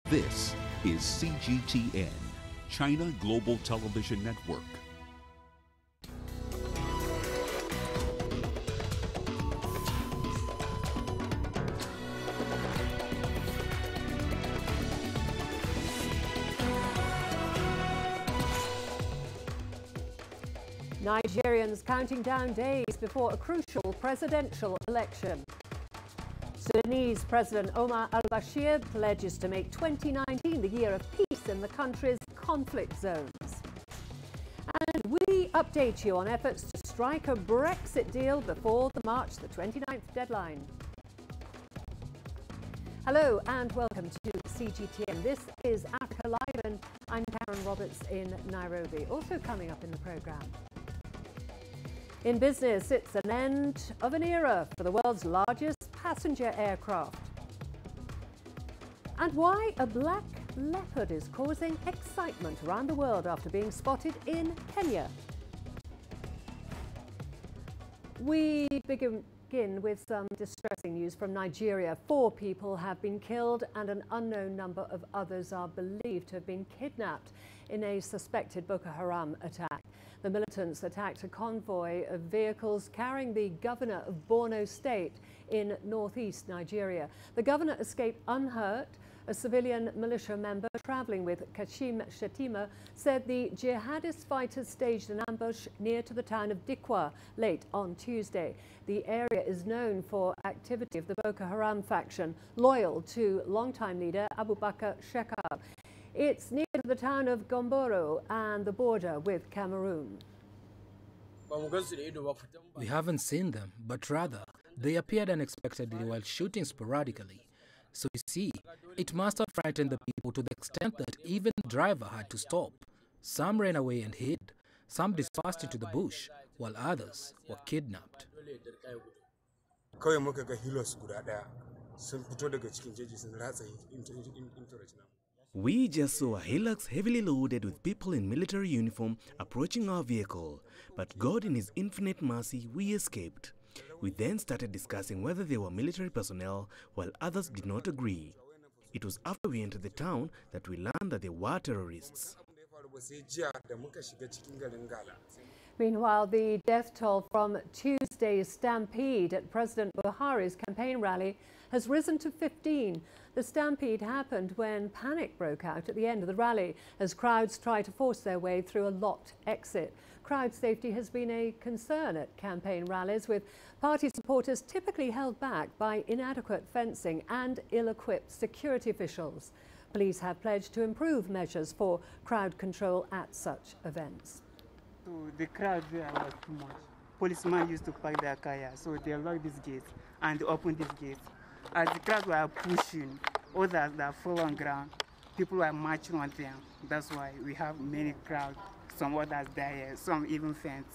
This is CGTN, China Global Television Network. Nigerians counting down days before a crucial presidential election. Sudanese President Omar al-Bashir pledges to make 2019 the year of peace in the country's conflict zones. And we update you on efforts to strike a Brexit deal before the March the 29th deadline. Hello and welcome to CGTN. This is Africa Live and I'm Karen Roberts in Nairobi. Also coming up in the programme. In business, it's an end of an era for the world's largest passenger aircraft. And why a black leopard is causing excitement around the world after being spotted in Kenya. We begin with some distressing news from Nigeria. 4 people have been killed and an unknown number of others are believed to have been kidnapped in a suspected Boko Haram attack. The militants attacked a convoy of vehicles carrying the governor of Borno State in northeast Nigeria. The governor escaped unhurt. A civilian militia member traveling with Kashim Shettima said the jihadist fighters staged an ambush near to the town of Dikwa late on Tuesday. The area is known for activity of the Boko Haram faction, loyal to longtime leader Abubakar Shekau. It's near to the town of Gomboro and the border with Cameroon. We haven't seen them, but rather, they appeared unexpectedly while shooting sporadically. So you see, it must have frightened the people to the extent that even the driver had to stop. Some ran away and hid, some dispersed into the bush, while others were kidnapped. We just saw a Hilux heavily loaded with people in military uniform approaching our vehicle, but God in His infinite mercy, we escaped. We then started discussing whether they were military personnel, while others did not agree. It was after we entered the town that we learned that they were terrorists. Meanwhile, the death toll from Tuesday's stampede at President Buhari's campaign rally has risen to 15. The stampede happened when panic broke out at the end of the rally as crowds try to force their way through a locked exit. Crowd safety has been a concern at campaign rallies, with party supporters typically held back by inadequate fencing and ill-equipped security officials. Police have pledged to improve measures for crowd control at such events. So the crowd there was too much. Policemen used to park their car here, so they locked these gates and opened these gates. As the crowd were pushing, others that fall on ground, people were marching on them. That's why we have many crowds. Some others die, some even faint.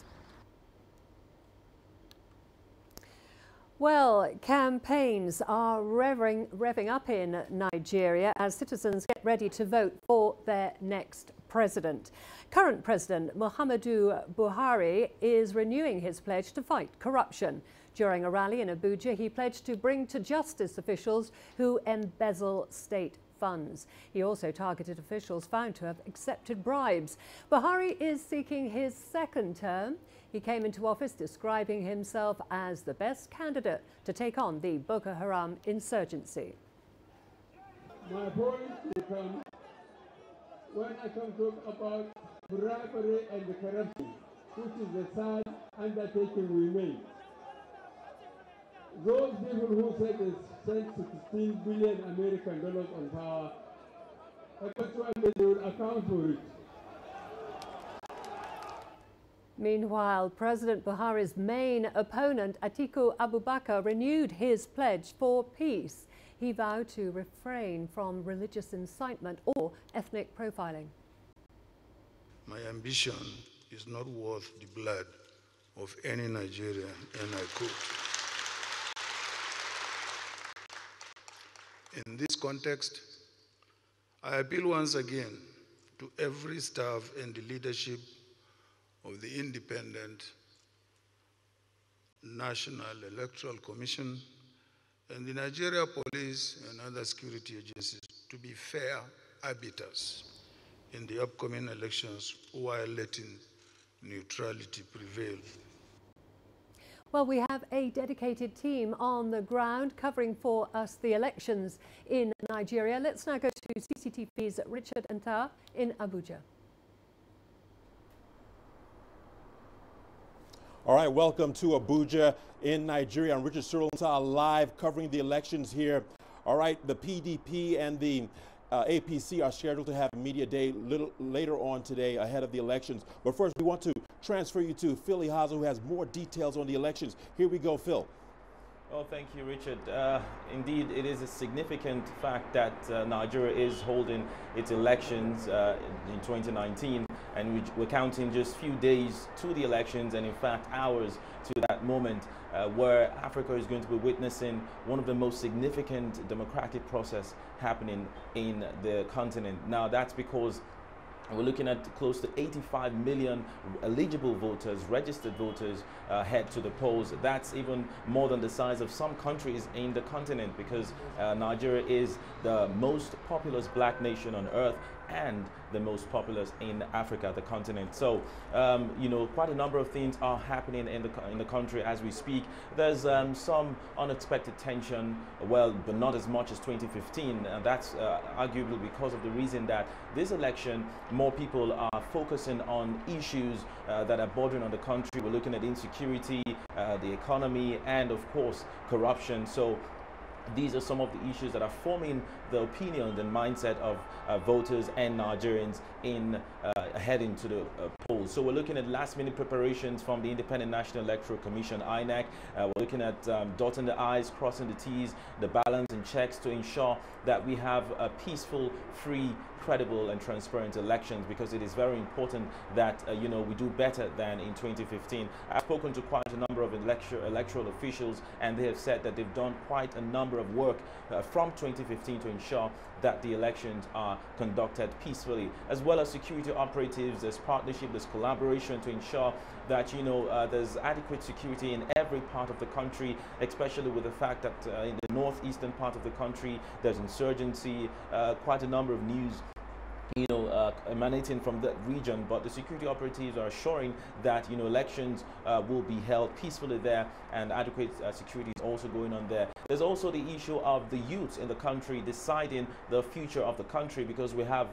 Well, campaigns are revving up in Nigeria as citizens get ready to vote for their next president. Current President Muhammadu Buhari is renewing his pledge to fight corruption. During a rally in Abuja, he pledged to bring to justice officials who embezzle state funds. He also targeted officials found to have accepted bribes. Buhari is seeking his second term. He came into office describing himself as the best candidate to take on the Boko Haram insurgency. My point becomes when I can talk about bribery and corruption, which is the sad undertaking we made. Those people who said they spent $16 billion American dollars on power, eventually they will account for it. Meanwhile, President Buhari's main opponent, Atiku Abubakar, renewed his pledge for peace. He vowed to refrain from religious incitement or ethnic profiling. My ambition is not worth the blood of any Nigerian, and I quote. In this context, I appeal once again to every staff and the leadership of the Independent National Electoral Commission and the Nigeria Police and other security agencies to be fair arbiters in the upcoming elections while letting neutrality prevail. Well, we have a dedicated team on the ground covering for us the elections in Nigeria. Let's now go to CCTV's Richard Nta in Abuja. All right, welcome to Abuja in Nigeria. I'm Richard Nta live covering the elections here. All right, the PDP and the APC are scheduled to have a media day a little later on today ahead of the elections. But first, we want to transfer you to Phil Ihaza, who has more details on the elections. Here we go, Phil. Well, thank you, Richard. Indeed, it is a significant fact that Nigeria is holding its elections in 2019, and we're counting just a few days to the elections, and in fact hours to that moment where Africa is going to be witnessing one of the most significant democratic process happening in the continent. Now, that's because we're looking at close to 85 million eligible voters, registered voters, head to the polls. That's even more than the size of some countries in the continent, because Nigeria is the most populous black nation on earth and the most populous in Africa, the continent. So, you know, quite a number of things are happening in the country as we speak. There's some unexpected tension, well, but not as much as 2015, and that's arguably because of the reason that this election, more people are focusing on issues that are bordering on the country. We're looking at insecurity, the economy, and of course, corruption. So these are some of the issues that are forming the opinion and mindset of voters and Nigerians in heading to the polls. So we're looking at last-minute preparations from the Independent National Electoral Commission, INEC. We're looking at dotting the I's, crossing the T's, the balance and checks to ensure that we have a peaceful, free, credible and transparent elections, because it is very important that you know, we do better than in 2015. I've spoken to quite a number of electoral officials, and they have said that they've done quite a number of work from 2015 to ensure that the elections are conducted peacefully, as well as security operatives. There's partnership, there's collaboration to ensure that, you know, there's adequate security in every part of the country, especially with the fact that in the northeastern part of the country there's insurgency, quite a number of news, you know, emanating from that region. But the security operatives are assuring that, you know, elections will be held peacefully there, and adequate security is also going on there. There's also the issue of the youth in the country deciding the future of the country, because we have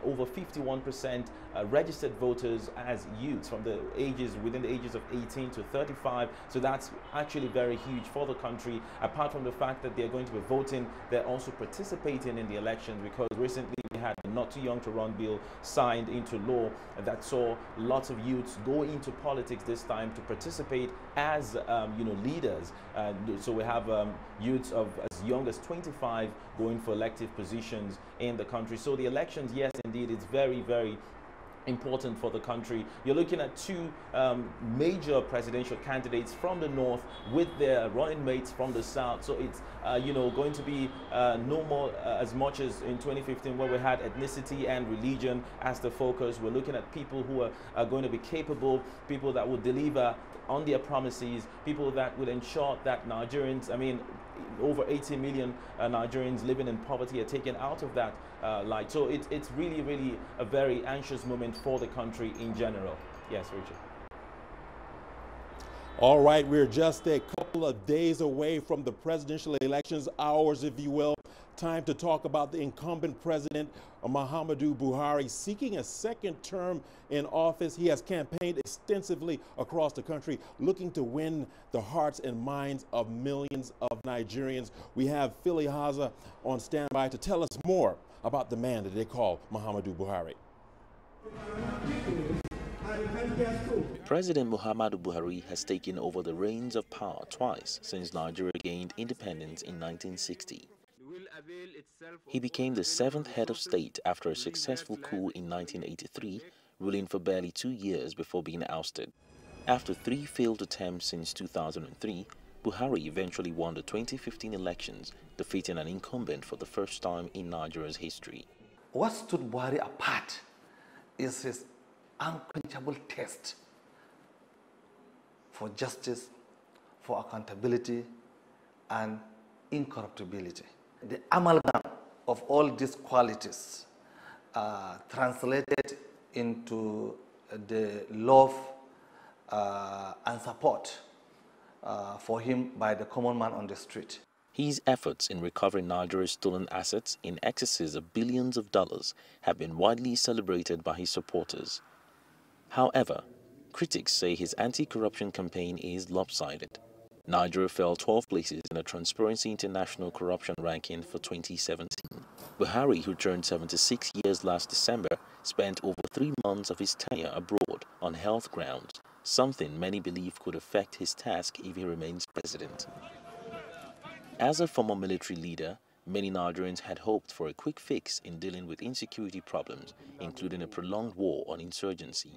over 51% registered voters as youths from the ages, within the ages of 18 to 35. So that's actually very huge for the country. Apart from the fact that they're going to be voting, they're also participating in the elections, because recently we had the Not Too Young to Run bill signed into law that saw lots of youths go into politics this time to participate as you know, leaders. So we have youths of as young as 25 going for elective positions in the country. So the elections, yes, indeed, it's very, very important for the country. You're looking at two major presidential candidates from the north with their running mates from the south. So it's you know, going to be no more as much as in 2015, where we had ethnicity and religion as the focus. We're looking at people who are going to be capable, people that will deliver on their promises, people that will ensure that Nigerians, I mean, over 80 million Nigerians living in poverty are taken out of that light. So it's really, really a very anxious moment for the country in general. Yes, Richard. All right, we're just a couple of days away from the presidential elections, hours, if you will. Time to talk about the incumbent president, Muhammadu Buhari, seeking a second term in office. He has campaigned extensively across the country, looking to win the hearts and minds of millions of Nigerians. We have Phil Ihaza on standby to tell us more about the man that they call Muhammadu Buhari. President Muhammadu Buhari has taken over the reins of power twice since Nigeria gained independence in 1960. He became the 7th head of state after a successful coup in 1983, ruling for barely 2 years before being ousted. After 3 failed attempts since 2003, Buhari eventually won the 2015 elections, defeating an incumbent for the first time in Nigeria's history. What stood Buhari apart is his unquenchable thirst for justice, for accountability, and incorruptibility. The amalgam of all these qualities translated into the love and support for him by the common man on the street. His efforts in recovering Nigeria's stolen assets in excesses of billions of dollars have been widely celebrated by his supporters. However, critics say his anti-corruption campaign is lopsided. Nigeria fell 12 places in the Transparency International corruption ranking for 2017. Buhari, who turned 76 years last December, spent over 3 months of his tenure abroad on health grounds, something many believe could affect his task if he remains president. As a former military leader, many Nigerians had hoped for a quick fix in dealing with insecurity problems, including a prolonged war on insurgency.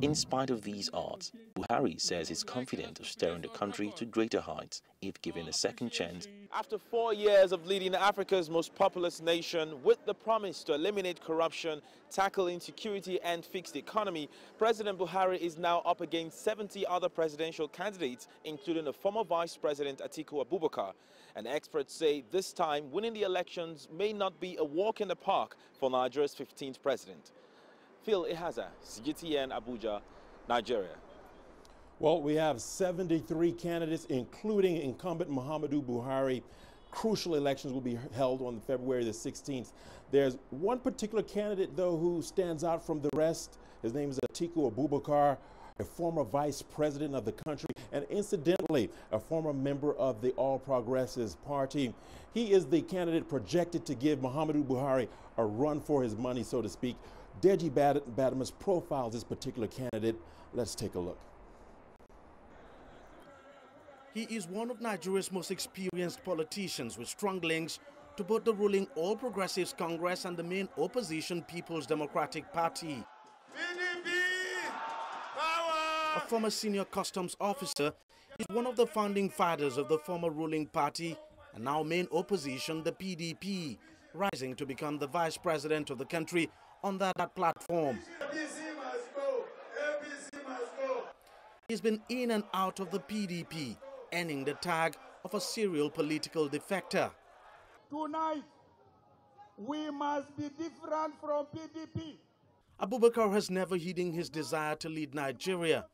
In spite of these odds, Buhari says he's confident of steering the country to greater heights if given a second chance. After 4 years of leading Africa's most populous nation with the promise to eliminate corruption, tackle insecurity and fix the economy, President Buhari is now up against 70 other presidential candidates, including the former Vice President Atiku Abubakar. And experts say this time winning the elections may not be a walk in the park for Nigeria's 15th president. Phil Ihaza, CGTN, Abuja, Nigeria. Well, we have 73 candidates, including incumbent Muhammadu Buhari. Crucial elections will be held on February the 16th. There's one particular candidate, though, who stands out from the rest. His name is Atiku Abubakar, a former vice president of the country, and incidentally, a former member of the All Progressives Party. He is the candidate projected to give Muhammadu Buhari a run for his money, so to speak. Deji Badamus profiles this particular candidate. Let's take a look. He is one of Nigeria's most experienced politicians with strong links to both the ruling All Progressives Congress and the main opposition People's Democratic Party. A former senior customs officer, he's one of the founding fathers of the former ruling party and now main opposition, the PDP, rising to become the vice president of the country under that platform. He's been in and out of the PDP, earning the tag of a serial political defector. Tonight, we must be different from PDP. Abubakar has never hidden his desire to lead Nigeria.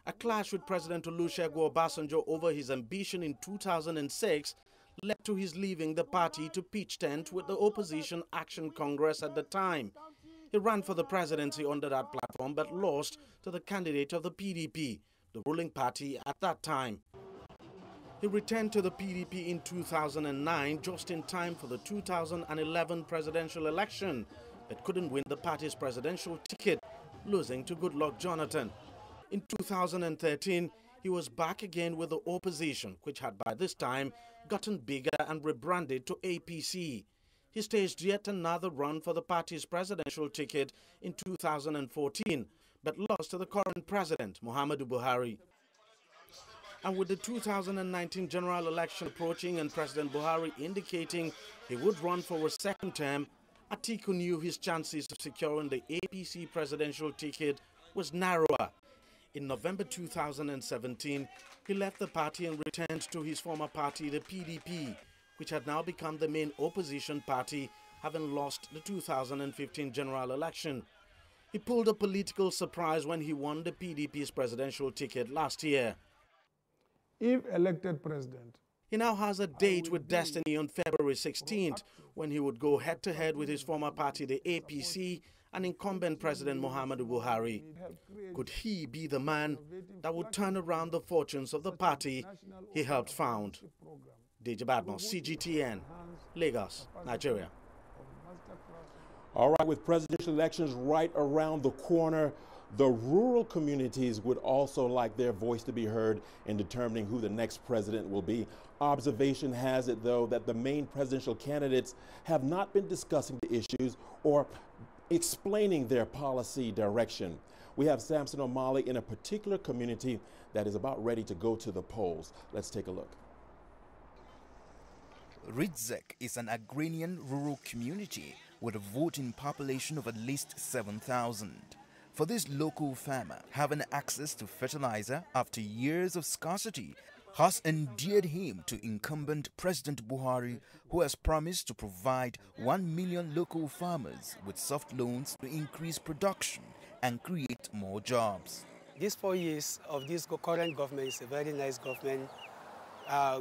A clash with President Olusegun Obasanjo over his ambition in 2006 led to his leaving the party to pitch tent with the Opposition Action Congress at the time. He ran for the presidency under that platform but lost to the candidate of the PDP, the ruling party at that time. He returned to the PDP in 2009, just in time for the 2011 presidential election, but couldn't win the party's presidential ticket, losing to Goodluck Jonathan. In 2013, he was back again with the opposition, which had by this time gotten bigger and rebranded to APC. He staged yet another run for the party's presidential ticket in 2014, but lost to the current president, Muhammadu Buhari. And with the 2019 general election approaching and President Buhari indicating he would run for a second term, Atiku knew his chances of securing the APC presidential ticket was narrower. In November 2017, he left the party and returned to his former party, the PDP, which had now become the main opposition party, having lost the 2015 general election. He pulled a political surprise when he won the PDP's presidential ticket last year. If elected president, he now has a date with destiny on February 16th, when he would go head-to-head with his former party, the APC, and incumbent President Muhammadu Buhari. Could he be the man that would turn around the fortunes of the party he helped found? Deji Badmus, CGTN, Lagos, Nigeria. All right, with presidential elections right around the corner, the rural communities would also like their voice to be heard in determining who the next president will be. Observation has it, though, that the main presidential candidates have not been discussing the issues or explaining their policy direction. We have Samson O'Malley in a particular community that is about ready to go to the polls. Let's take a look. Ritzek is an agrarian rural community with a voting population of at least 7,000. For this local farmer, having access to fertilizer after years of scarcity has endeared him to incumbent President Buhari, who has promised to provide 1 million local farmers with soft loans to increase production and create more jobs. These 4 years of this current government is a very nice government.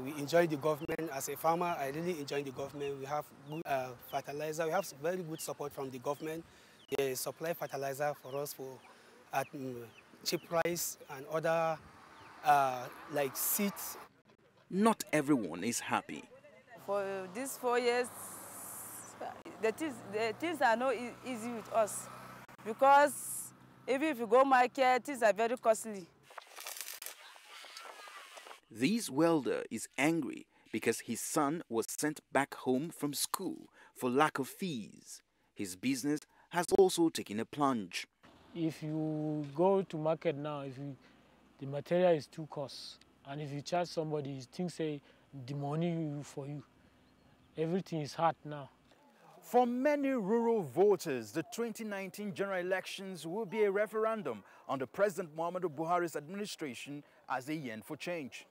We enjoy the government. As a farmer, I really enjoy the government. We have good fertilizer. We have very good support from the government. They supply fertilizer for us at cheap price and other like seeds. Not everyone is happy. For these 4 years, the things are not easy with us because even if you go market, things are very costly. This welder is angry because his son was sent back home from school for lack of fees. His business has also taken a plunge. If you go to market now, the material is too cost, and if you charge somebody, you think say the money for you. Everything is hard now. For many rural voters, the 2019 general elections will be a referendum on the President Muhammadu Buhari's administration as they yearn for change.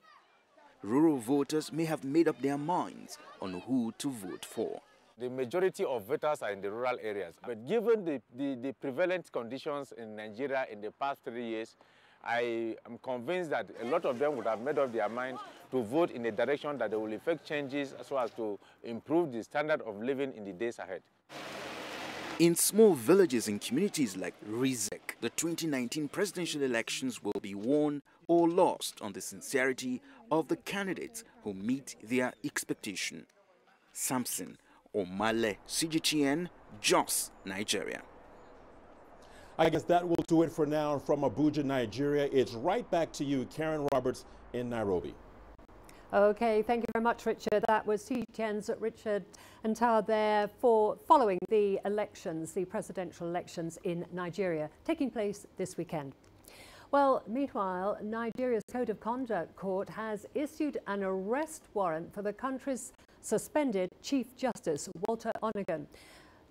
Rural voters may have made up their minds on who to vote for. The majority of voters are in the rural areas. But given the prevalent conditions in Nigeria in the past 3 years, I am convinced that a lot of them would have made up their mind to vote in a direction that they will effect changes so as to improve the standard of living in the days ahead. In small villages and communities like Rizek, the 2019 presidential elections will be won or lost on the sincerity of the candidates who meet their expectation. Samson Omale, CGTN, Jos, Nigeria. I guess that will do it for now from Abuja, Nigeria. It's right back to you, Karen Roberts in Nairobi. Okay, thank you very much, Richard. That was CGTN's Richard Antar there for following the elections, the presidential elections in Nigeria, taking place this weekend. Well, meanwhile, Nigeria's Code of Conduct Court has issued an arrest warrant for the country's suspended Chief Justice, Walter Onnoghen.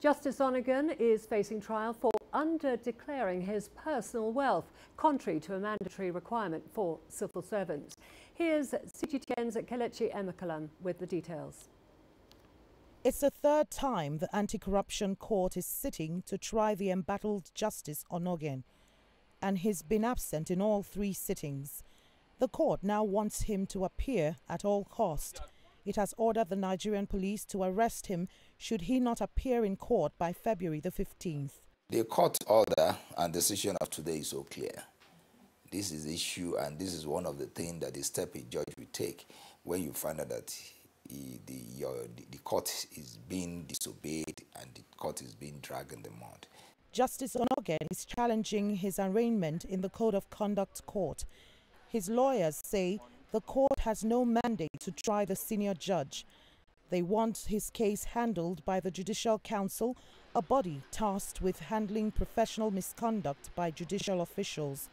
Justice Onnoghen is facing trial for under-declaring his personal wealth, contrary to a mandatory requirement for civil servants. Here's CGTN's Kelechi Emekalam with the details. It's the third time the Anti-Corruption Court is sitting to try the embattled Justice Onnoghen, and he's been absent in all 3 sittings. The court now wants him to appear at all cost. It has ordered the Nigerian police to arrest him should he not appear in court by February the 15th. The court order and decision of today is so clear. This is the issue, and this is one of the things that the step a judge will take when you find out that the court is being disobeyed and the court is being dragged in the mud. Justice Onnoghen is challenging his arraignment in the Code of Conduct Court. His lawyers say the court has no mandate to try the senior judge. They want his case handled by the Judicial Council, a body tasked with handling professional misconduct by judicial officials.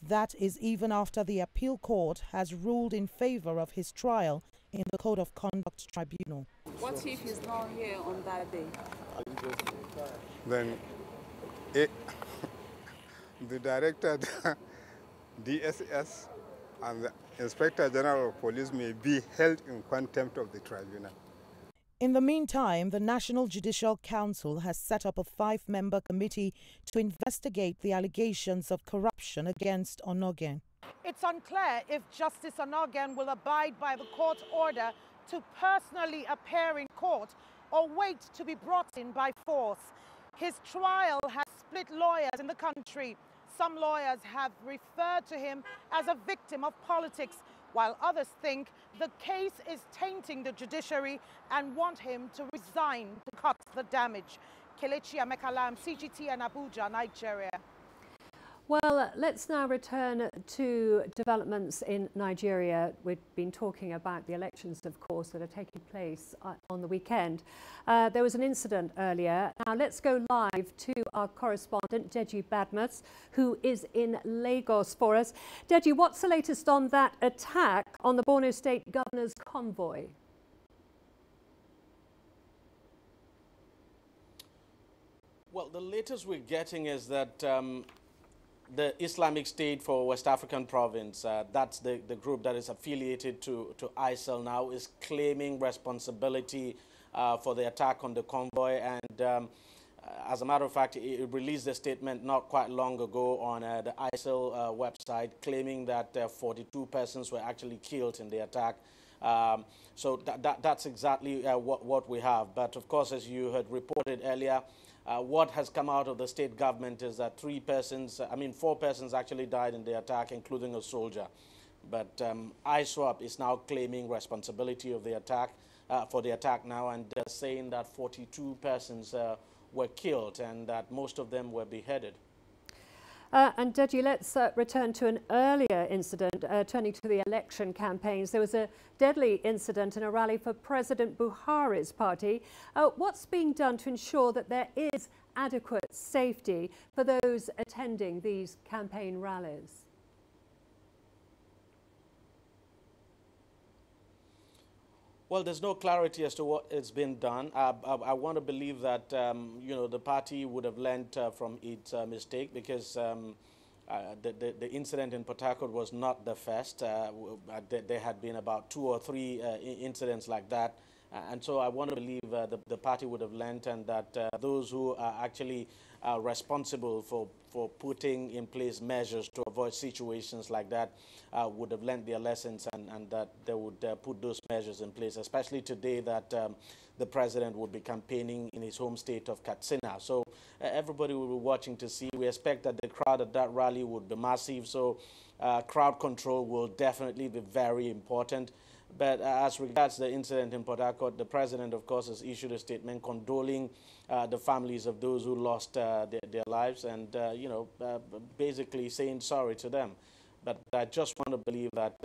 That is even after the appeal court has ruled in favor of his trial in the Code of Conduct Tribunal. What if he's not here on that day? Then the director, DSS, and the Inspector General of Police may be held in contempt of the tribunal. In the meantime, the National Judicial Council has set up a 5-member committee to investigate the allegations of corruption against Onnoghen. It's unclear if Justice Onnoghen will abide by the court order to personally appear in court or wait to be brought in by force. His trial has split lawyers in the country. Some lawyers have referred to him as a victim of politics, while others think the case is tainting the judiciary and want him to resign to cut the damage. Kelechi Emekalam, CGTN, Abuja, Nigeria. Well, let's now return to developments in Nigeria. We've been talking about the elections, of course, that are taking place on the weekend. There was an incident earlier. Now let's go live to our correspondent, Deji Badmus, who is in Lagos for us. Deji, what's the latest on that attack on the Borno State Governor's convoy? Well, the latest we're getting is that the Islamic State for West African Province, that's the group that is affiliated to ISIL now, is claiming responsibility for the attack on the convoy. And as a matter of fact, it released a statement not quite long ago on the ISIL website claiming that 42 persons were actually killed in the attack. So that's exactly what we have. But of course, as you had reported earlier, what has come out of the state government is that 4 persons actually died in the attack, including a soldier. But ISWAP is now claiming responsibility of the attack, for the attack now, and they're saying that 42 persons were killed and that most of them were beheaded. And Deji, let's return to an earlier incident, turning to the election campaigns. There was a deadly incident in a rally for President Buhari's party. What's being done to ensure that there is adequate safety for those attending these campaign rallies? Well, there's no clarity as to what has been done. I want to believe that the party would have learned from its mistake, because the incident in Port Harcourt was not the first. There had been about 2 or 3 incidents like that, and so I want to believe the party would have learned, and that those who are actually responsible for putting in place measures to avoid situations like that would have learned their lessons, and that they would put those measures in place, especially today that the president would be campaigning in his home state of Katsina. So everybody will be watching to see. We expect that the crowd at that rally would be massive, so crowd control will definitely be very important. But as regards the incident in Port Harcourt, the president, of course, has issued a statement condoling the families of those who lost their lives, and basically saying sorry to them. But I just want to believe that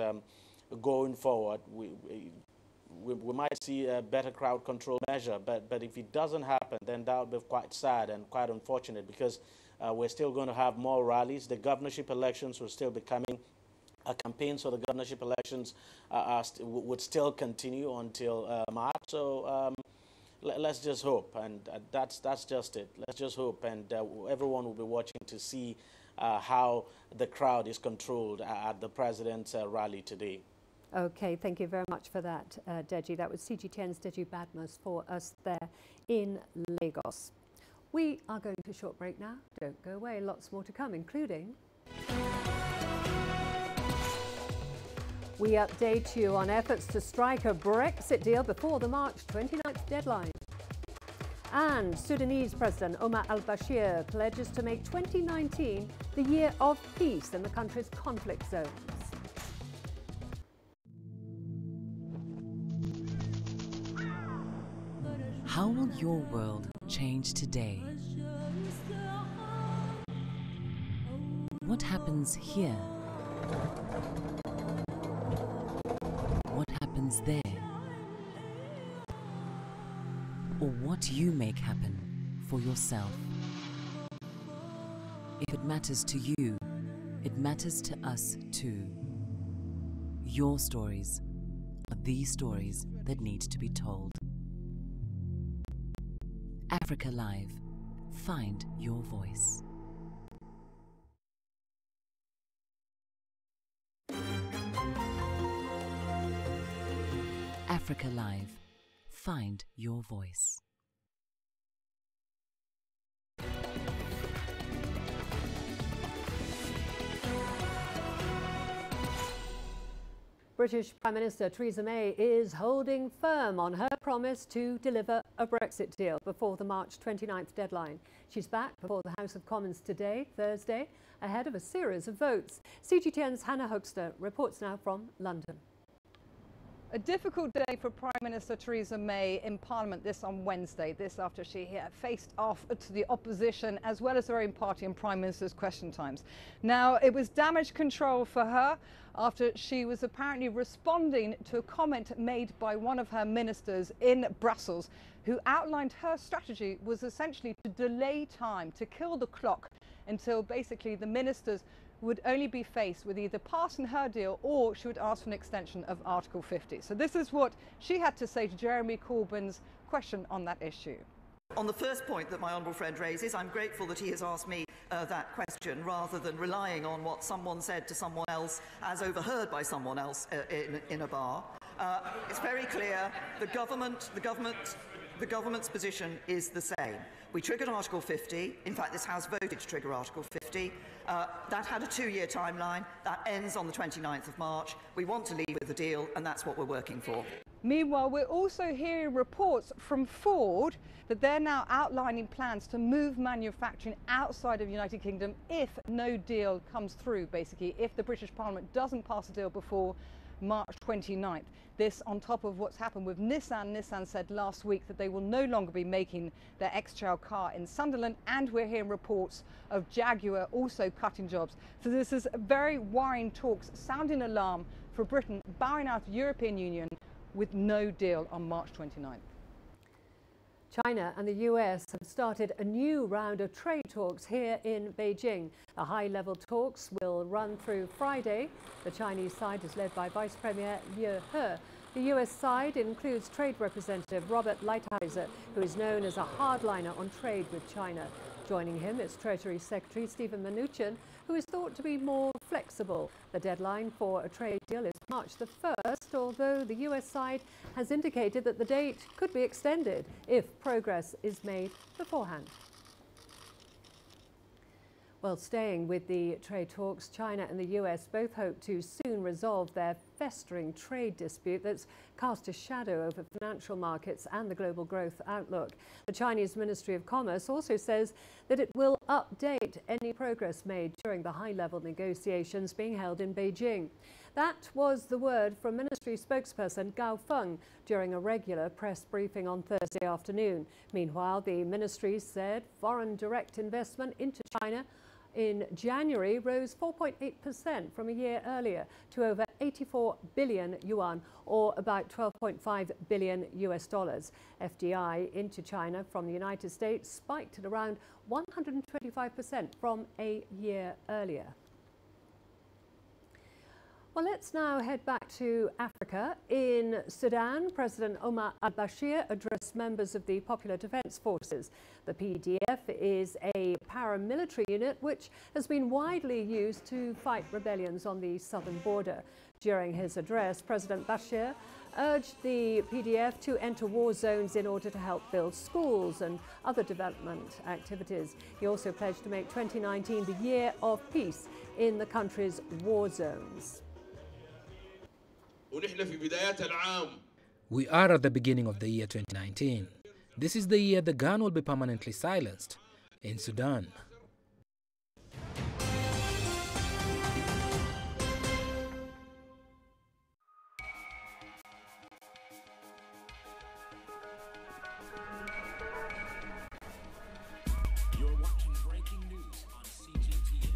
going forward, we might see a better crowd control measure. But if it doesn't happen, then that would be quite sad and quite unfortunate, because we're still going to have more rallies. The governorship elections will still be coming. Campaigns for the governorship elections would still continue until March. So let's just hope, and that's just it. Let's just hope, and everyone will be watching to see how the crowd is controlled at the president's rally today. Okay, thank you very much for that, Deji. That was CGTN's Deji Badmus for us there in Lagos. We are going to a short break now. Don't go away. Lots more to come, including... We update you on efforts to strike a Brexit deal before the March 29th deadline. And Sudanese President Omar al-Bashir pledges to make 2019 the year of peace in the country's conflict zones. How will your world change today? What happens here? What happens there? Or what you make happen for yourself? If it matters to you, it matters to us too. Your stories are the stories that need to be told. Africa Live. Find your voice. Africa Live. Find your voice. British Prime Minister Theresa May is holding firm on her promise to deliver a Brexit deal before the March 29th deadline. She's back before the House of Commons today, Thursday, ahead of a series of votes. CGTN's Hannah Hoekster reports now from London. A difficult day for Prime Minister Theresa May in Parliament this on Wednesday, this after she faced off to the opposition as well as her own party in Prime Minister's question times. Now, it was damage control for her after she was apparently responding to a comment made by one of her ministers in Brussels, who outlined her strategy was essentially to delay time, to kill the clock until basically the ministers would only be faced with either passing her deal or she would ask for an extension of Article 50. So this is what she had to say to Jeremy Corbyn's question on that issue. On the first point that my honourable friend raises, I'm grateful that he has asked me that question rather than relying on what someone said to someone else as overheard by someone else in a bar. It's very clear the government's position is the same. We triggered Article 50. In fact, this House voted to trigger Article 50. That had a 2-year timeline. That ends on the 29th of March. We want to leave with a deal, and that's what we're working for. Meanwhile, we're also hearing reports from Ford that they're now outlining plans to move manufacturing outside of the United Kingdom if no deal comes through, basically, if the British Parliament doesn't pass a deal before March 29th. This on top of what's happened with Nissan. Nissan said last week that they will no longer be making their X-Trail car in Sunderland, and we're hearing reports of Jaguar also cutting jobs. So this is very worrying talks, sounding alarm for Britain bowing out of the European Union with no deal on March 29th. China and the US have started a new round of trade talks here in Beijing. The high-level talks will run through Friday. The Chinese side is led by Vice Premier Liu He. The US side includes Trade Representative Robert Lighthizer, who is known as a hardliner on trade with China. Joining him is Treasury Secretary Stephen Mnuchin, who is thought to be more flexible. The deadline for a trade deal is March the 1st, although the US side has indicated that the date could be extended if progress is made beforehand. Well, staying with the trade talks, China and the US both hope to soon resolve their festering trade dispute that's cast a shadow over financial markets and the global growth outlook. The Chinese Ministry of Commerce also says that it will update any progress made during the high-level negotiations being held in Beijing. That was the word from Ministry spokesperson Gao Feng during a regular press briefing on Thursday afternoon. Meanwhile, the ministry said foreign direct investment into China in January rose 4.8% from a year earlier to over 84 billion yuan, or about 12.5 billion US dollars. FDI into China from the United States spiked at around 125% from a year earlier. Well, let's now head back to Africa. In Sudan, President Omar al-Bashir addressed members of the Popular Defense Forces. The PDF is a paramilitary unit which has been widely used to fight rebellions on the southern border. During his address, President Bashir urged the PDF to enter war zones in order to help build schools and other development activities. He also pledged to make 2019 the year of peace in the country's war zones. We are at the beginning of the year 2019. This is the year the gun will be permanently silenced in Sudan. You're watching breaking news on CGTN.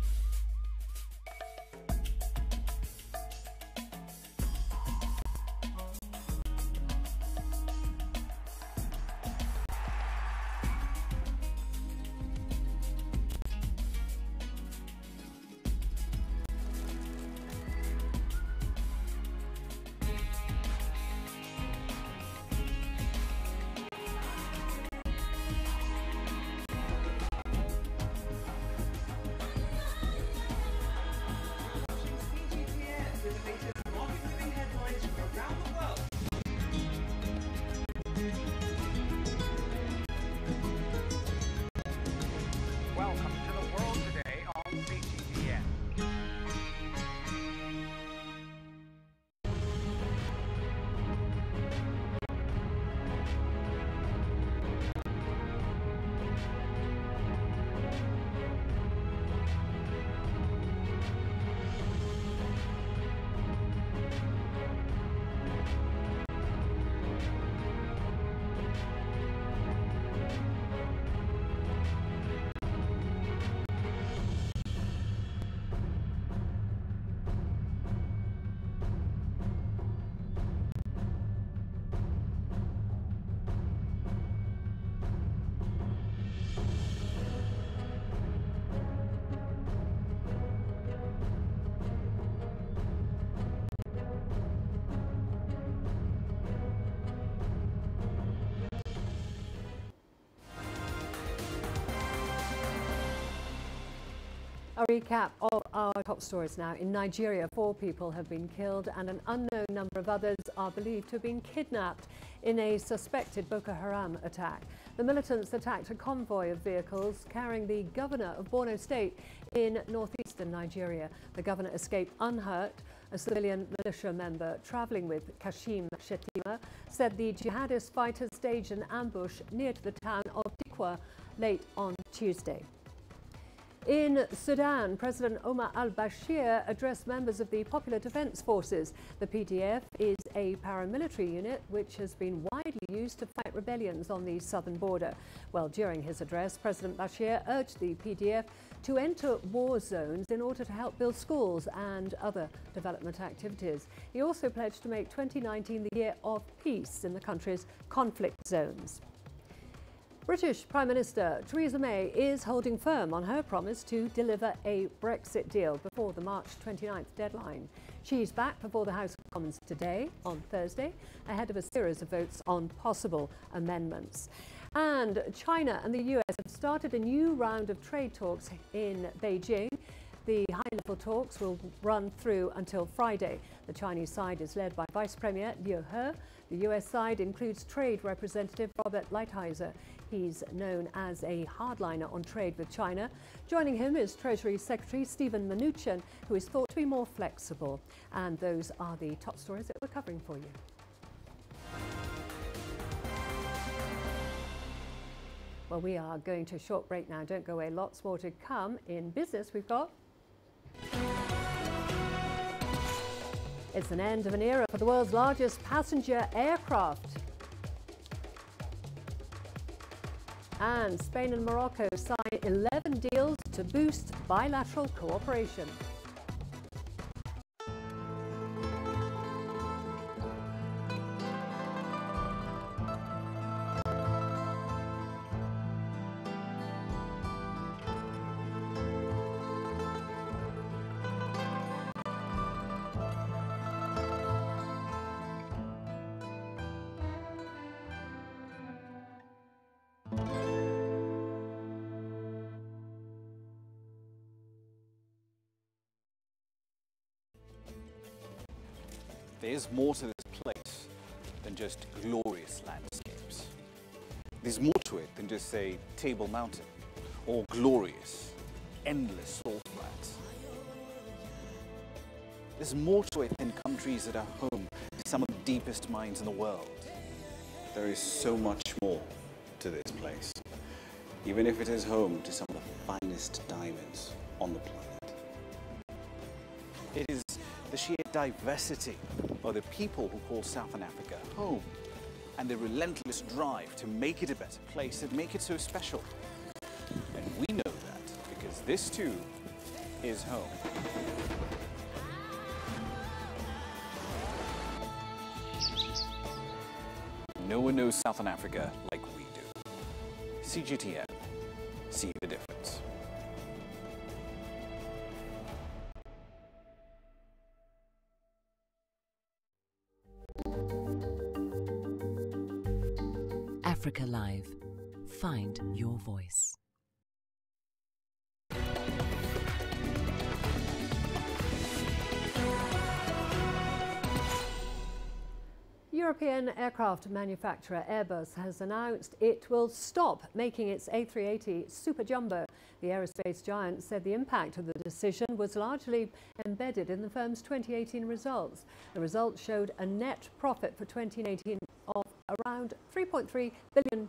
A recap of our top stories now. In Nigeria, 4 people have been killed and an unknown number of others are believed to have been kidnapped in a suspected Boko Haram attack. The militants attacked a convoy of vehicles carrying the governor of Borno State in northeastern Nigeria. The governor escaped unhurt. A civilian militia member travelling with Kashim Shettima said the jihadist fighters staged an ambush near to the town of Dikwa late on Tuesday. In Sudan, President Omar al-Bashir addressed members of the Popular Defense Forces. The PDF is a paramilitary unit which has been widely used to fight rebellions on the southern border. Well, during his address, President Bashir urged the PDF to enter war zones in order to help build schools and other development activities. He also pledged to make 2019 the year of peace in the country's conflict zones. British Prime Minister Theresa May is holding firm on her promise to deliver a Brexit deal before the March 29th deadline. She's back before the House of Commons today, on Thursday, ahead of a series of votes on possible amendments. And China and the US have started a new round of trade talks in Beijing. The high-level talks will run through until Friday. The Chinese side is led by Vice Premier Liu He. The US side includes Trade Representative Robert Lighthizer. He's known as a hardliner on trade with China. Joining him is Treasury Secretary Stephen Mnuchin, who is thought to be more flexible. And those are the top stories that we're covering for you. Well, we are going to a short break now. Don't go away. Lots more to come. In business, we've got... It's an end of an era for the world's largest passenger aircraft. And Spain and Morocco sign 11 deals to boost bilateral cooperation. There's more to this place than just glorious landscapes. There's more to it than just, say, Table Mountain or glorious, endless salt flats. There's more to it than countries that are home to some of the deepest mines in the world. There is so much more to this place, even if it is home to some of the finest diamonds on the planet. It is the sheer diversity of the people who call Southern Africa home and the relentless drive to make it a better place that make it so special. And we know that because this too is home. No one knows Southern Africa like we do. CGTN, see the difference. Africa Live. Find your voice. European aircraft manufacturer Airbus has announced it will stop making its A380 Super Jumbo. The aerospace giant said the impact of the decision was largely embedded in the firm's 2018 results. The results showed a net profit for 2018 of around $3.3 billion,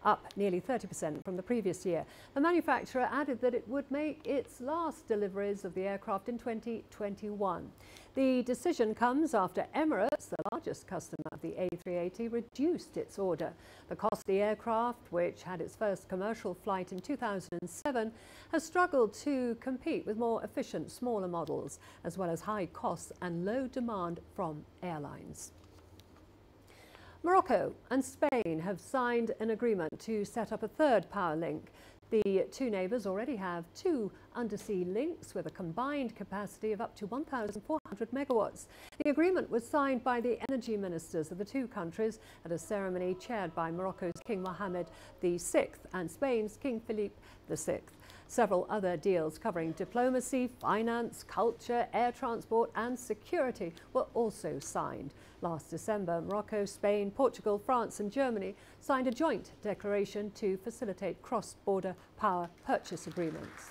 up nearly 30% from the previous year. The manufacturer added that it would make its last deliveries of the aircraft in 2021. The decision comes after Emirates, the largest customer of the A380, reduced its order. The costly aircraft, which had its first commercial flight in 2007, has struggled to compete with more efficient, smaller models, as well as high costs and low demand from airlines. Morocco and Spain have signed an agreement to set up a third power link. The two neighbours already have 2 undersea links with a combined capacity of up to 1,400 megawatts. The agreement was signed by the energy ministers of the two countries at a ceremony chaired by Morocco's King Mohammed VI and Spain's King Philippe VI. Several other deals covering diplomacy, finance, culture, air transport and security were also signed. Last December, Morocco, Spain, Portugal, France and Germany signed a joint declaration to facilitate cross-border power purchase agreements.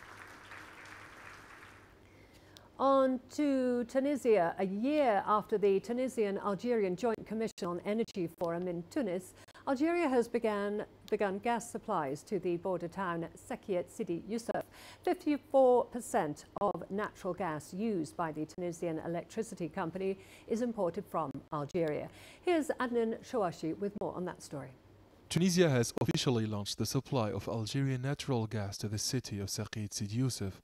On to Tunisia. A year after the Tunisian-Algerian Joint Commission on Energy Forum in Tunis, Algeria has begun gas supplies to the border town Sakiet Sidi Youssef. 54% of natural gas used by the Tunisian electricity company is imported from Algeria. Here's Adnan Shawashi with more on that story. Tunisia has officially launched the supply of Algerian natural gas to the city of Sakiet Sidi Youssef,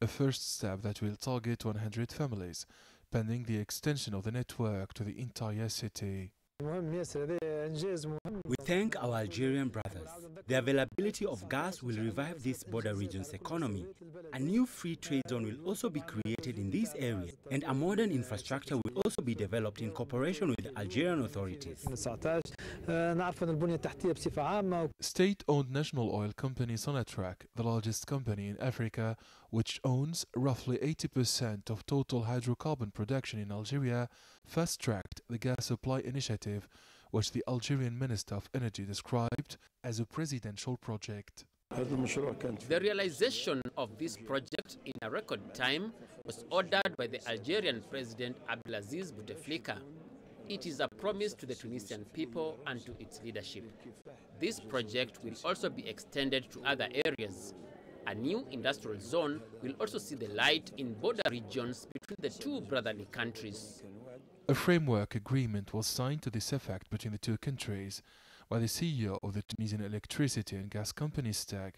a first step that will target 100 families, pending the extension of the network to the entire city. We thank our Algerian brothers. The availability of gas will revive this border region's economy. A new free trade zone will also be created in this area, and a modern infrastructure will also be developed in cooperation with Algerian authorities. State-owned national oil company Sonatrach, the largest company in Africa, which owns roughly 80% of total hydrocarbon production in Algeria, fast-tracked the gas supply initiative, which the Algerian Minister of Energy described as a presidential project. The realization of this project in a record time was ordered by the Algerian President Abdelaziz Bouteflika. It is a promise to the Tunisian people and to its leadership. This project will also be extended to other areas. A new industrial zone will also see the light in border regions between the two brotherly countries. A framework agreement was signed to this effect between the two countries by the CEO of the Tunisian electricity and gas company STAG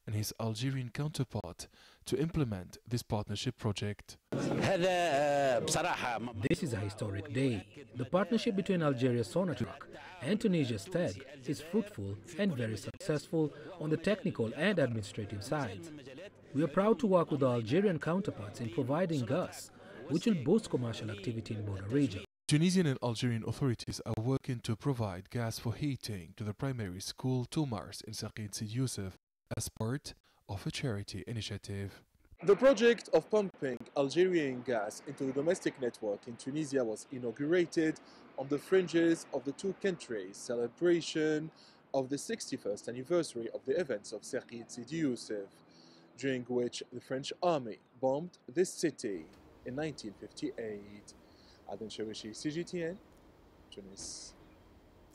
and his Algerian counterpart to implement this partnership project. This is a historic day. The partnership between Algeria's Sonatrach and Tunisia's STAG is fruitful and very successful on the technical and administrative sides. We are proud to work with our Algerian counterparts in providing gas, which will boost commercial activity in border region. Tunisian and Algerian authorities are working to provide gas for heating to the primary school Toumars in Sakiet Sidi Youssef as part of a charity initiative. The project of pumping Algerian gas into the domestic network in Tunisia was inaugurated on the fringes of the two countries' celebration of the 61st anniversary of the events of Sakiet Sidi Youssef, during which the French army bombed this city in 1958. Adnan Shawishi, CGTN, Tunis.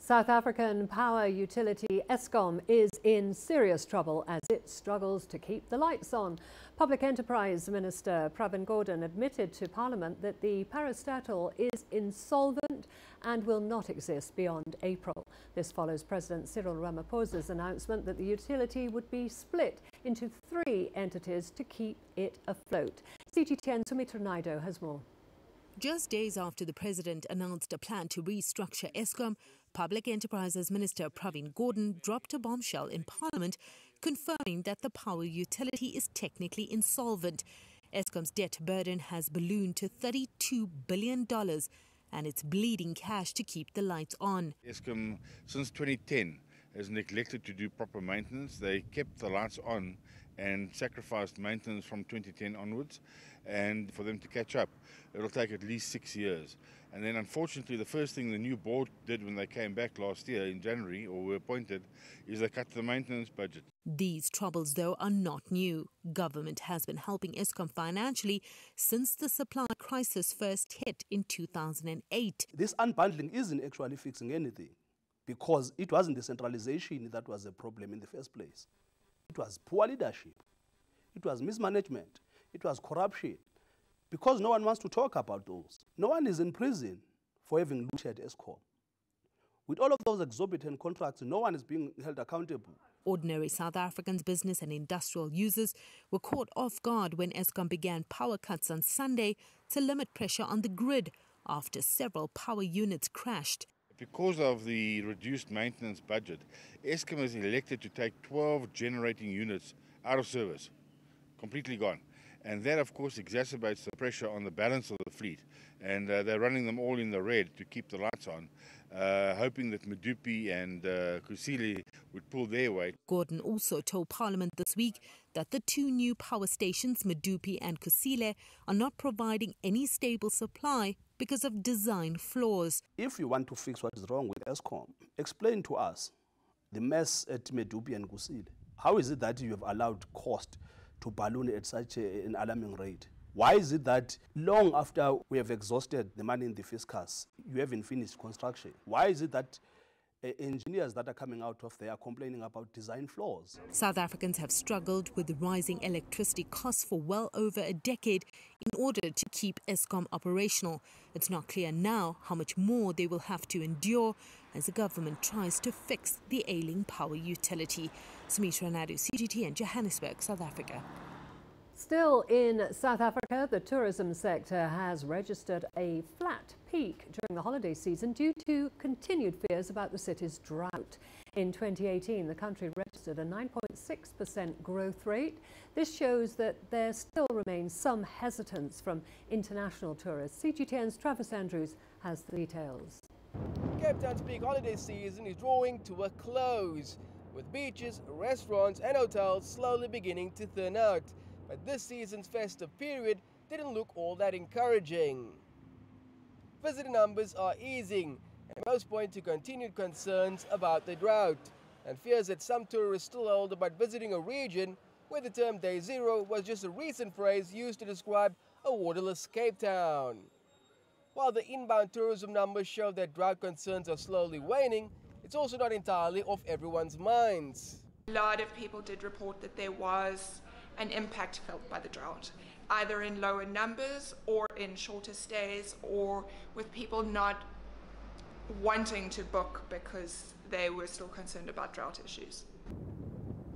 South African power utility Eskom is in serious trouble as it struggles to keep the lights on. Public Enterprise Minister Pravin Gordhan admitted to Parliament that the parastatal is insolvent and will not exist beyond April. This follows President Cyril Ramaphosa's announcement that the utility would be split into 3 entities to keep it afloat. CGTN Sumitra Naidu has more. Just days after the president announced a plan to restructure Eskom, Public Enterprises Minister Pravin Gordhan dropped a bombshell in Parliament, confirming that the power utility is technically insolvent. Eskom's debt burden has ballooned to $32 billion and it's bleeding cash to keep the lights on. Eskom, since 2010, has neglected to do proper maintenance. They kept the lights on and sacrificed maintenance from 2010 onwards, and for them to catch up, it'll take at least 6 years. And then unfortunately, the first thing the new board did when they came back last year in January, or were appointed, is they cut the maintenance budget. These troubles, though, are not new. Government has been helping Eskom financially since the supply crisis first hit in 2008. This unbundling isn't actually fixing anything, because it wasn't the centralization that was a problem in the first place. It was poor leadership. It was mismanagement. It was corruption. Because no one wants to talk about those. No one is in prison for having looted Eskom. With all of those exorbitant contracts, no one is being held accountable. Ordinary South Africans, business and industrial users were caught off guard when Eskom began power cuts on Sunday to limit pressure on the grid after several power units crashed. Because of the reduced maintenance budget, Eskom has elected to take 12 generating units out of service, completely gone. And that, of course, exacerbates the pressure on the balance of the fleet. And they're running them all in the red to keep the lights on, hoping that Medupi and Kusile would pull their weight. Gordon also told Parliament this week that the two new power stations, Medupi and Kusile, are not providing any stable supply because of design flaws. If you want to fix what is wrong with Eskom, explain to us the mess at Medupi and Kusile. How is it that you have allowed cost to balloon at such an alarming rate? Why is it that long after we have exhausted the money in the fiscus, you haven't finished construction? Why is it that engineers that are coming out of there are complaining about design flaws? South Africans have struggled with rising electricity costs for well over a decade in order to keep Eskom operational. It's not clear now how much more they will have to endure as the government tries to fix the ailing power utility. Sumitra Naidu, CGTN, Johannesburg, South Africa. Still in South Africa, the tourism sector has registered a flat peak during the holiday season due to continued fears about the city's drought. In 2018, the country registered a 9.6% growth rate. This shows that there still remains some hesitance from international tourists. CGTN's Travis Andrews has the details. Cape Town's peak holiday season is drawing to a close, with beaches, restaurants and hotels slowly beginning to thin out. But this season's festive period didn't look all that encouraging. Visitor numbers are easing, and most point to continued concerns about the drought, and fears that some tourists still hold about visiting a region where the term Day Zero was just a recent phrase used to describe a waterless Cape Town. While the inbound tourism numbers show that drought concerns are slowly waning, it's also not entirely off everyone's minds. A lot of people did report that there was an impact felt by the drought, either in lower numbers or in shorter stays, or with people not wanting to book because they were still concerned about drought issues.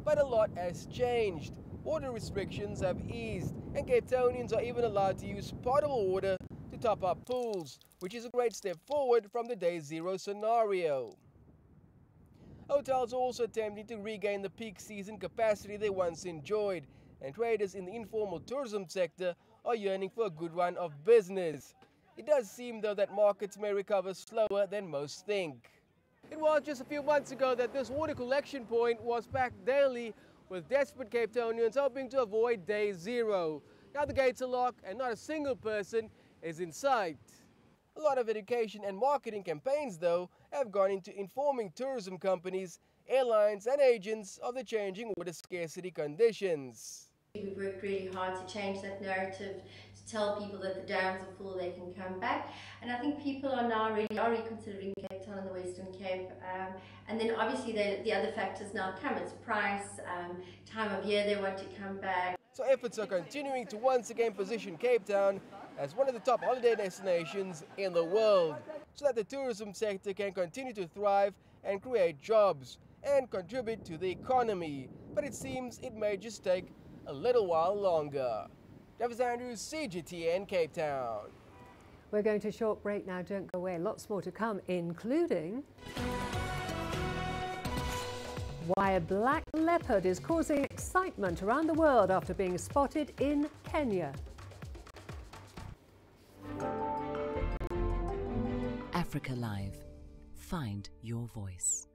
But a lot has changed. Water restrictions have eased, and Cape Townians are even allowed to use potable water to top up pools, which is a great step forward from the Day Zero scenario. Hotels are also attempting to regain the peak season capacity they once enjoyed, and traders in the informal tourism sector are yearning for a good run of business. It does seem, though, that markets may recover slower than most think. It was just a few months ago that this water collection point was packed daily, with desperate Cape Townians hoping to avoid Day Zero. Now the gates are locked and not a single person is in sight. A lot of education and marketing campaigns, though, have gone into informing tourism companies, airlines and agents of the changing water scarcity conditions. We've worked really hard to change that narrative, to tell people that the dams are full, they can come back. And I think people are now really reconsidering Cape Town and the Western Cape. And then obviously the other factors now come. It's price, time of year they want to come back. So efforts are continuing to once again position Cape Town as one of the top holiday destinations in the world, so that the tourism sector can continue to thrive and create jobs and contribute to the economy. But it seems it may just take a little while longer. Travis Andrews, CGTN, Cape Town. We're going to a short break now. Don't go away. Lots more to come, including why a black leopard is causing excitement around the world after being spotted in Kenya. Africa Live. Find your voice.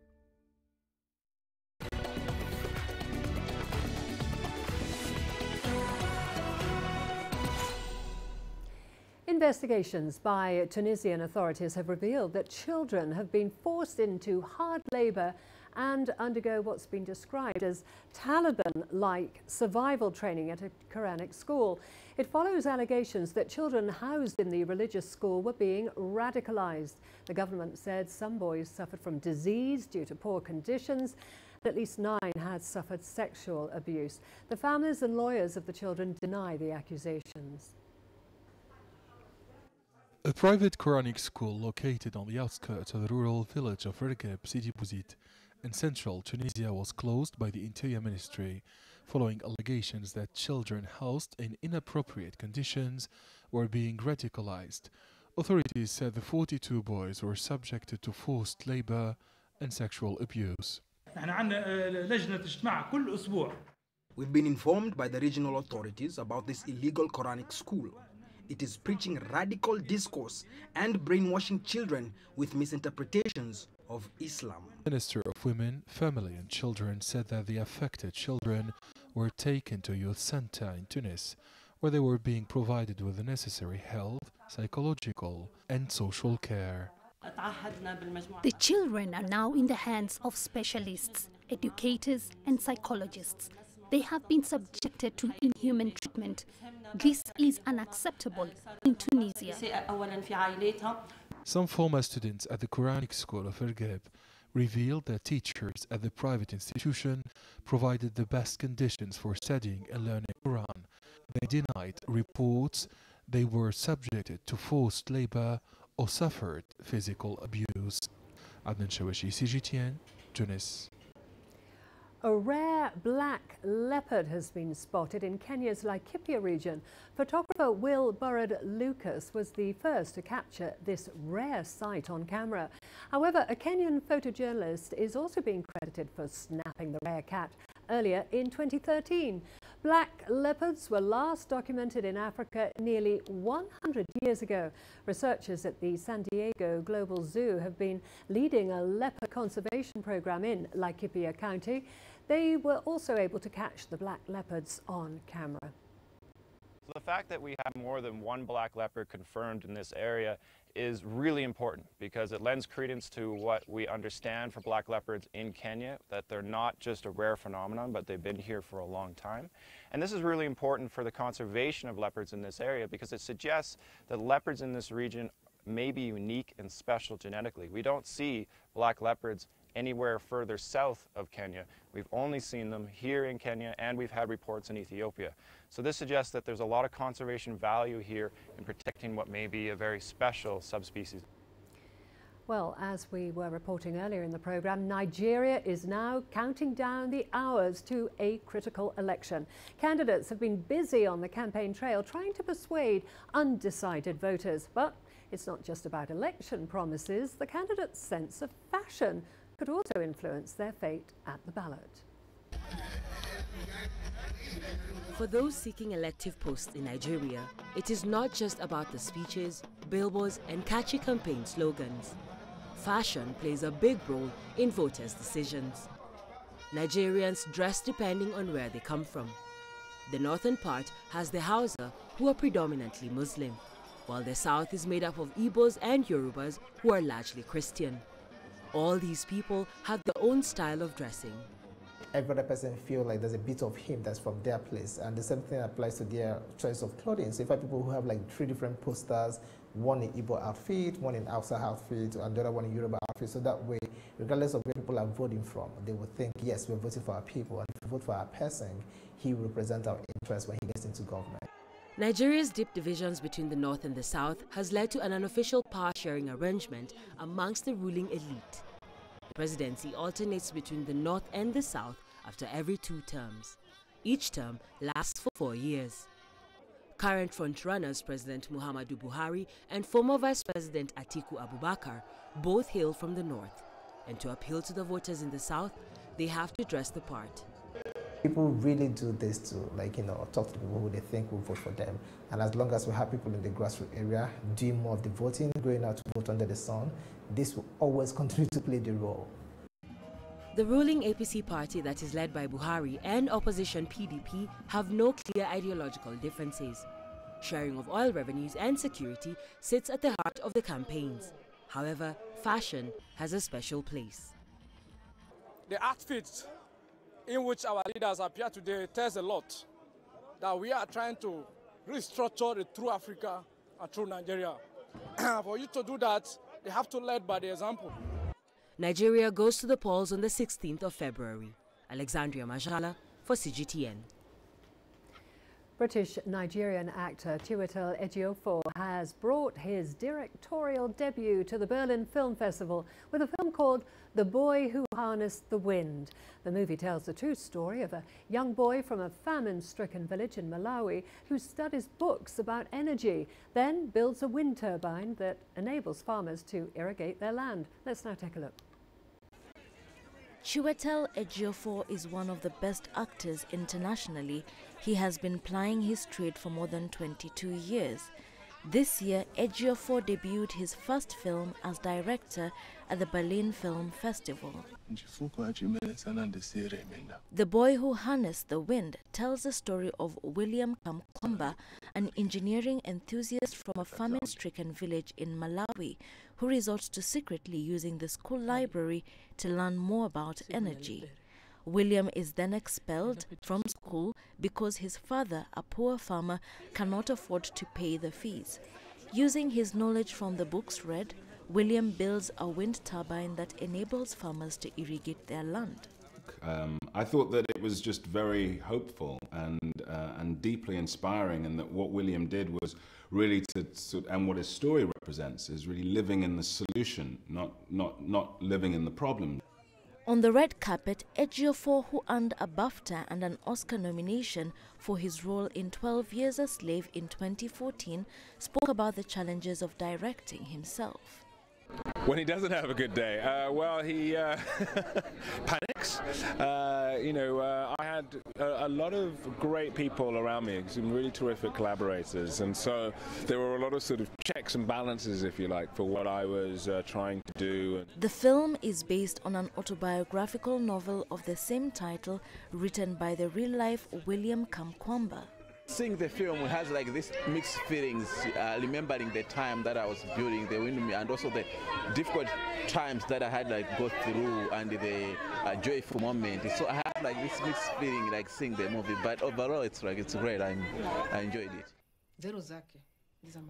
Investigations by Tunisian authorities have revealed that children have been forced into hard labor and undergo what's been described as Taliban-like survival training at a Quranic school. It follows allegations that children housed in the religious school were being radicalized. The government said some boys suffered from disease due to poor conditions. At least 9 had suffered sexual abuse. The families and lawyers of the children deny the accusations. A private Quranic school located on the outskirts of the rural village of Regeb, Sidi Bouzid, in central Tunisia was closed by the Interior Ministry following allegations that children housed in inappropriate conditions were being radicalized. Authorities said the 42 boys were subjected to forced labor and sexual abuse. We've been informed by the regional authorities about this illegal Quranic school. It is preaching radical discourse and brainwashing children with misinterpretations of Islam. The Minister of Women, Family and Children said that the affected children were taken to a youth center in Tunis, where they were being provided with the necessary health, psychological and social care. The children are now in the hands of specialists, educators and psychologists. They have been subjected to inhuman treatment. This is unacceptable in Tunisia. Some former students at the Quranic school of Ergeb revealed that teachers at the private institution provided the best conditions for studying and learning Quran. They denied reports they were subjected to forced labor or suffered physical abuse. Adnan Shawashi, CGTN, Tunis. A rare black leopard has been spotted in Kenya's Laikipia region. Photographer Will Burrard-Lucas was the first to capture this rare sight on camera. However, a Kenyan photojournalist is also being credited for snapping the rare cat earlier in 2013. Black leopards were last documented in Africa nearly 100 years ago. Researchers at the San Diego Global Zoo have been leading a leopard conservation program in Laikipia County. They were also able to catch the black leopards on camera. The fact that we have more than one black leopard confirmed in this area is really important because it lends credence to what we understand for black leopards in Kenya, that they're not just a rare phenomenon, but they've been here for a long time. And this is really important for the conservation of leopards in this area because it suggests that leopards in this region may be unique and special genetically. We don't see black leopards anywhere further south of Kenya. We've only seen them here in Kenya, and we've had reports in Ethiopia. So this suggests that there's a lot of conservation value here in protecting what may be a very special subspecies. Well, as we were reporting earlier in the program, Nigeria is now counting down the hours to a critical election. Candidates have been busy on the campaign trail trying to persuade undecided voters. But it's not just about election promises. The candidates' sense of fashion could also influence their fate at the ballot. For those seeking elective posts in Nigeria, it is not just about the speeches, billboards and catchy campaign slogans. Fashion plays a big role in voters' decisions. Nigerians dress depending on where they come from. The northern part has the Hausa, who are predominantly Muslim, while the south is made up of Igbos and Yorubas, who are largely Christian. All these people have their own style of dressing. Every other person feels like there's a bit of him that's from their place, and the same thing applies to their choice of clothing. So if I have people who have like 3 different posters, one in Igbo outfit, one in Hausa outfit, and the other one in Yoruba outfit, so that way, regardless of where people are voting from, they will think, yes, we're voting for our people, and if we vote for our person, he will represent our interests when he gets into government. Nigeria's deep divisions between the north and the south has led to an unofficial power-sharing arrangement amongst the ruling elite. The presidency alternates between the north and the south after every 2 terms. Each term lasts for 4 years. Current frontrunners President Muhammadu Buhari and former Vice President Atiku Abubakar both hail from the north. And to appeal to the voters in the south, they have to dress the part. People really do this to, talk to people who they think will vote for them. And as long as we have people in the grassroots area doing more of the voting, going out to vote under the sun, this will always continue to play the role. The ruling APC party that is led by Buhari and opposition PDP have no clear ideological differences. Sharing of oil revenues and security sits at the heart of the campaigns. However, fashion has a special place. The outfits in which our leaders appear today tells a lot that we are trying to restructure the true Africa and true Nigeria. For you to do that, they have to lead by the example. Nigeria goes to the polls on the 16th of February. Alexandria Majala for CGTN. British-Nigerian actor Chiwetel Ejiofor has brought his directorial debut to the Berlin Film Festival with a film called The Boy Who Harnessed the Wind. The movie tells the true story of a young boy from a famine-stricken village in Malawi who studies books about energy, then builds a wind turbine that enables farmers to irrigate their land. Let's now take a look. Chiwetel Ejiofor is one of the best actors internationally. He has been plying his trade for more than 22 years. This year, Ejiofor debuted his first film as director at the Berlin Film Festival. The Boy Who Harnessed the Wind tells the story of William Kamkwamba, an engineering enthusiast from a famine-stricken village in Malawi, who resorts to secretly using the school library to learn more about energy. William is then expelled from school because his father, a poor farmer, cannot afford to pay the fees. Using his knowledge from the books read, William builds a wind turbine that enables farmers to irrigate their land. I thought that it was just very hopeful and deeply inspiring, and that what William did was really and what his story represents is really living in the solution, not living in the problem. On the red carpet, Ejiofor, who earned a BAFTA and an Oscar nomination for his role in 12 Years a Slave in 2014, spoke about the challenges of directing himself. When he doesn't have a good day, well, he panics. I had a lot of great people around me, some really terrific collaborators, and so there were a lot of sort of checks and balances, if you like, for what I was trying to do. The film is based on an autobiographical novel of the same title, written by the real-life William Kamkwamba. Seeing the film has like this mixed feelings, remembering the time that I was building the windmill and also the difficult times that I had like go through and the joyful moment. So I have like this mixed feeling like seeing the movie, but overall it's great. I enjoyed it.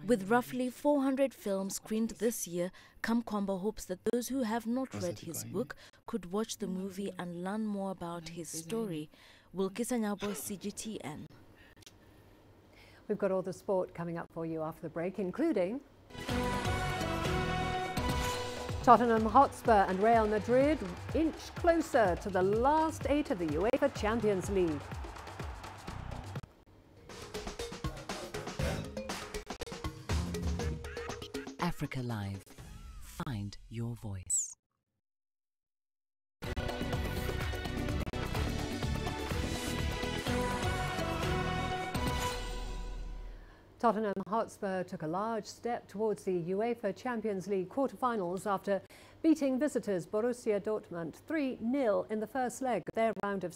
With roughly 400 films screened this year, Kamkwamba hopes that those who have not read his book could watch the movie and learn more about his story. Wilkisanyabo, CGTN. We've got all the sport coming up for you after the break, including Tottenham Hotspur and Real Madrid inch closer to the last 8 of the UEFA Champions League. Africa Live. Find your voice. Tottenham Hotspur took a large step towards the UEFA Champions League quarter-finals after beating visitors Borussia Dortmund 3-0 in the first leg of their round of